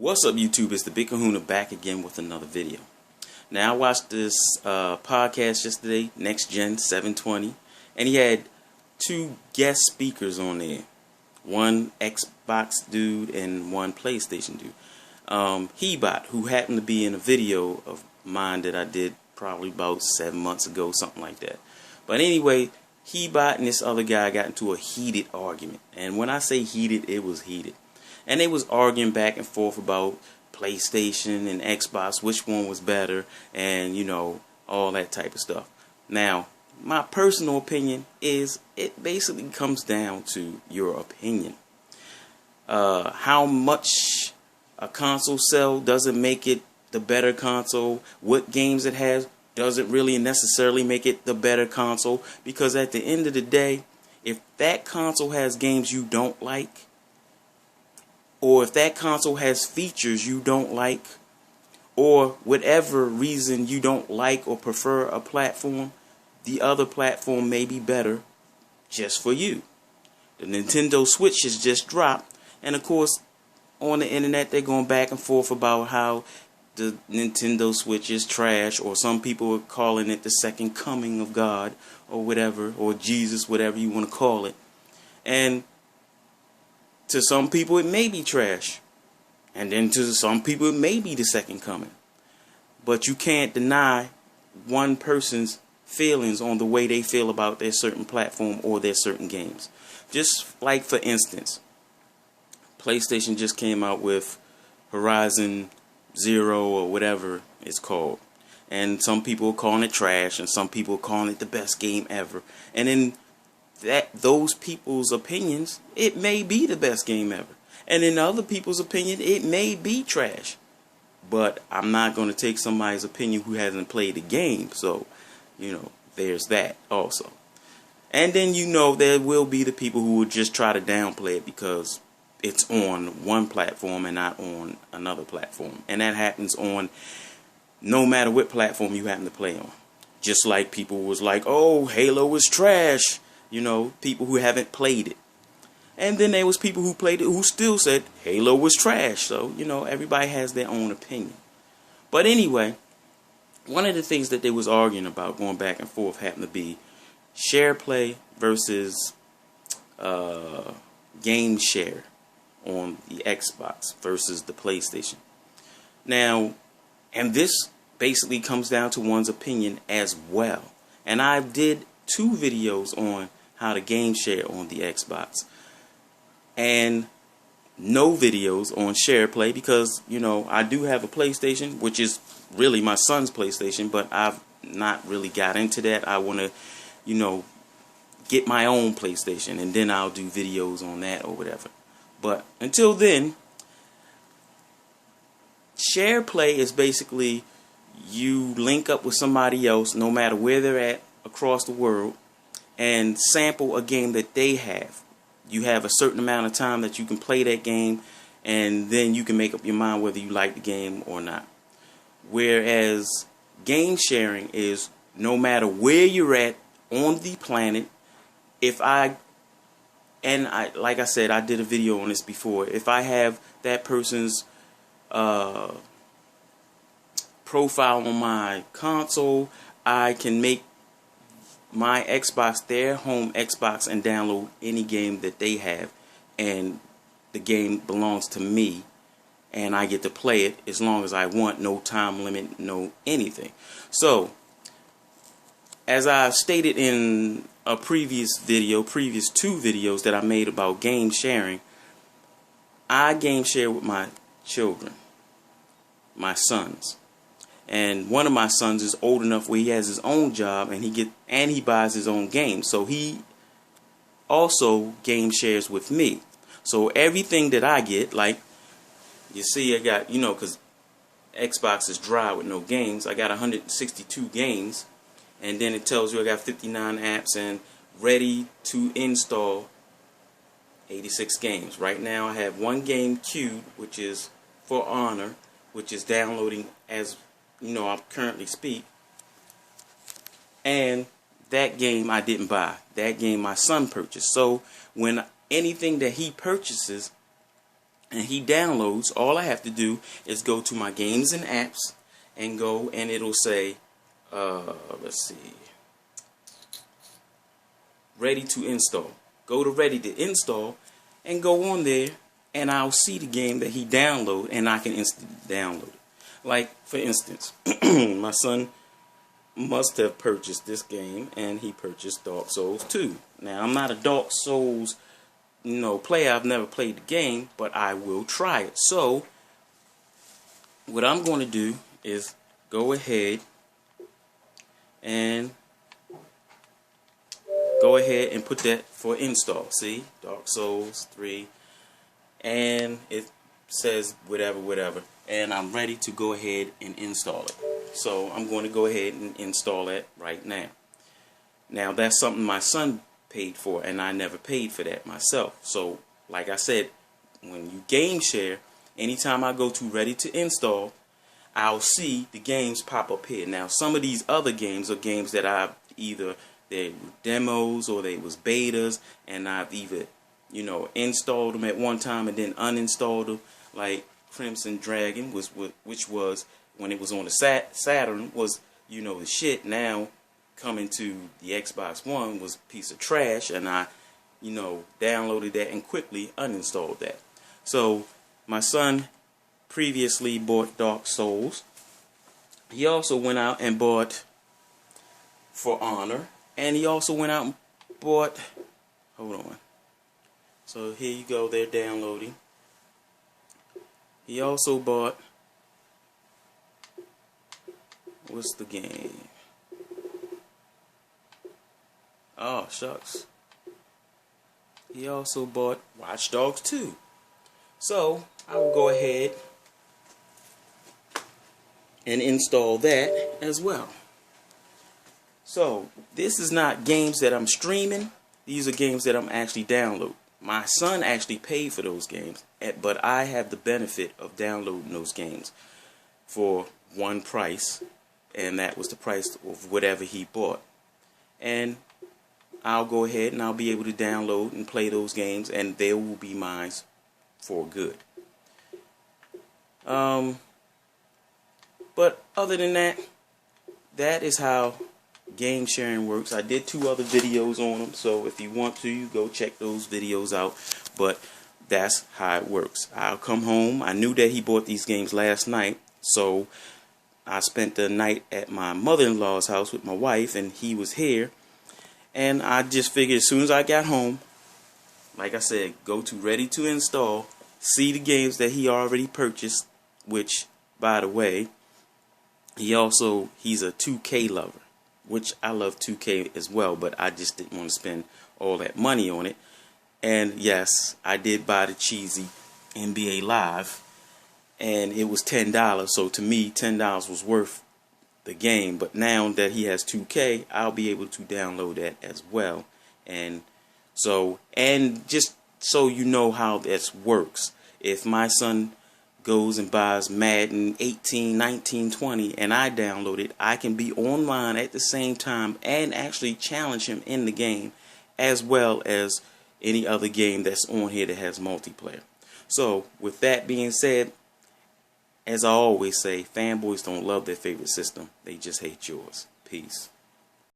What's up, YouTube? It's the Big Kahuna back again with another video. Now, I watched this podcast yesterday, Next Gen 720, and he had two guest speakers on there. One Xbox dude and one PlayStation dude. Hebot, who happened to be in a video of mine that I did probably about 7 months ago, something like that. But anyway, Hebot and this other guy got into a heated argument. And when I say heated, it was heated. And they was arguing back and forth about PlayStation and Xbox, which one was better, and all that type of stuff. Now, my personal opinion is it basically comes down to your opinion. How much a console sell doesn't make it the better console. What games it has doesn't really necessarily make it the better console, because at the end of the day, if that console has games you don't like, or if that console has features you don't like, or whatever reason you don't like or prefer a platform, the other platform may be better just for you. The Nintendo Switch has just dropped, and of course on the internet they're going back and forth about how the Nintendo Switch is trash, or some people are calling it the second coming of God, or whatever, or Jesus, whatever you want to call it. And to some people it may be trash, and then to some people it may be the second coming. But you can't deny one person's feelings on the way they feel about their certain platform or their certain games. Just like, for instance, PlayStation just came out with Horizon Zero or whatever it's called, and some people are calling it trash, and some people are calling it the best game ever. And in those people's opinions, it may be the best game ever, and in other people's opinion, it may be trash. But I'm not going to take somebody's opinion who hasn't played the game, so there's that also. And then there will be the people who will just try to downplay it because it's on one platform and not on another platform, and that happens on no matter what platform you happen to play on. Just like people was like, oh, Halo is trash. People who haven't played it. And then there was people who played it who still said Halo was trash. So, everybody has their own opinion. But anyway, one of the things that they was arguing about, going back and forth, happened to be share play versus game share on the Xbox versus the PlayStation. Now, and this basically comes down to one's opinion as well. And I did 2 videos on how to game share on the Xbox, and no videos on share play because I do have a PlayStation, which is really my son's PlayStation, but I've not really got into that. I want to get my own PlayStation, and then I'll do videos on that or whatever. But until then, share play is basically you link up with somebody else, no matter where they're at across the world, and sample a game that they have. You have a certain amount of time that you can play that game, and then you can make up your mind whether you like the game or not. Whereas game sharing is no matter where you're at on the planet. Like I said, I did a video on this before. If I have that person's profile on my console, I can make my Xbox their home Xbox and download any game that they have, and the game belongs to me, and I get to play it as long as I want. No time limit, no anything. So, as I stated in a previous 2 videos that I made about game sharing, I game share with my children, my sons. And one of my sons is old enough where he has his own job, and he buys his own games. So he also game shares with me. So everything that I get, like you see, I got, because Xbox is dry with no games, I got 162 games, and then it tells you I got 59 apps and ready to install 86 games. Right now I have 1 game queued, which is For Honor, which is downloading as I currently speak. And that game I didn't buy. That game my son purchased. So when anything that he purchases, and he downloads, all I have to do is go to my games and apps and go, and it'll say, let's see, ready to install. Go to ready to install and go on there, and I'll see the game that he downloaded, and I can instantly download it. Like, for instance, my son must have purchased this game, and he purchased Dark Souls 2. Now, I'm not a Dark Souls player. I've never played the game, but I will try it. So what I'm going to do is go ahead and put that for install. See, Dark Souls 3, and it says whatever, and I'm ready to go ahead and install it. So I'm going to go ahead and install it right now. Now, that's something my son paid for, and I never paid for that myself. So like I said, when you game share, anytime I go to ready to install, I'll see the games pop up here. Now, some of these other games are games that I've either they were demos or they was betas, and I've either installed them at one time and then uninstalled them. Like Crimson Dragon which was when it was on the Saturn was the shit. Now coming to the Xbox One was a piece of trash, and I downloaded that and quickly uninstalled that. So my son previously bought Dark Souls. He also went out and bought For Honor, and he also went out and bought, hold on, so here you go, they're downloading. He also bought, what's the game? Oh, shucks. He also bought Watch Dogs 2. So I will go ahead and install that as well. So this is not games that I'm streaming. These are games that I'm actually downloading. My son actually paid for those games, but I have the benefit of downloading those games for one price, and that was the price of whatever he bought. And I'll go ahead and I'll be able to download and play those games, and they will be mine for good. But other than that, that is how game sharing works. I did 2 other videos on them, so if you want to, you go check those videos out. But that's how it works. I'll come home. I knew that he bought these games last night, so I spent the night at my mother-in-law's house with my wife, and he was here. And I just figured as soon as I got home, like I said, go to ready to install, see the games that he already purchased, which, by the way, he's a 2K lover, which I love 2K as well, but I just didn't want to spend all that money on it. And yes, I did buy the cheesy NBA Live, and it was $10, so to me, $10 was worth the game. But now that he has 2K, I'll be able to download that as well. And just so you know how this works, if my son goes and buys Madden 18, 19, 20, and I download it, I can be online at the same time and actually challenge him in the game, as well as any other game that's on here that has multiplayer. So with that being said, as I always say, fanboys don't love their favorite system, they just hate yours. Peace.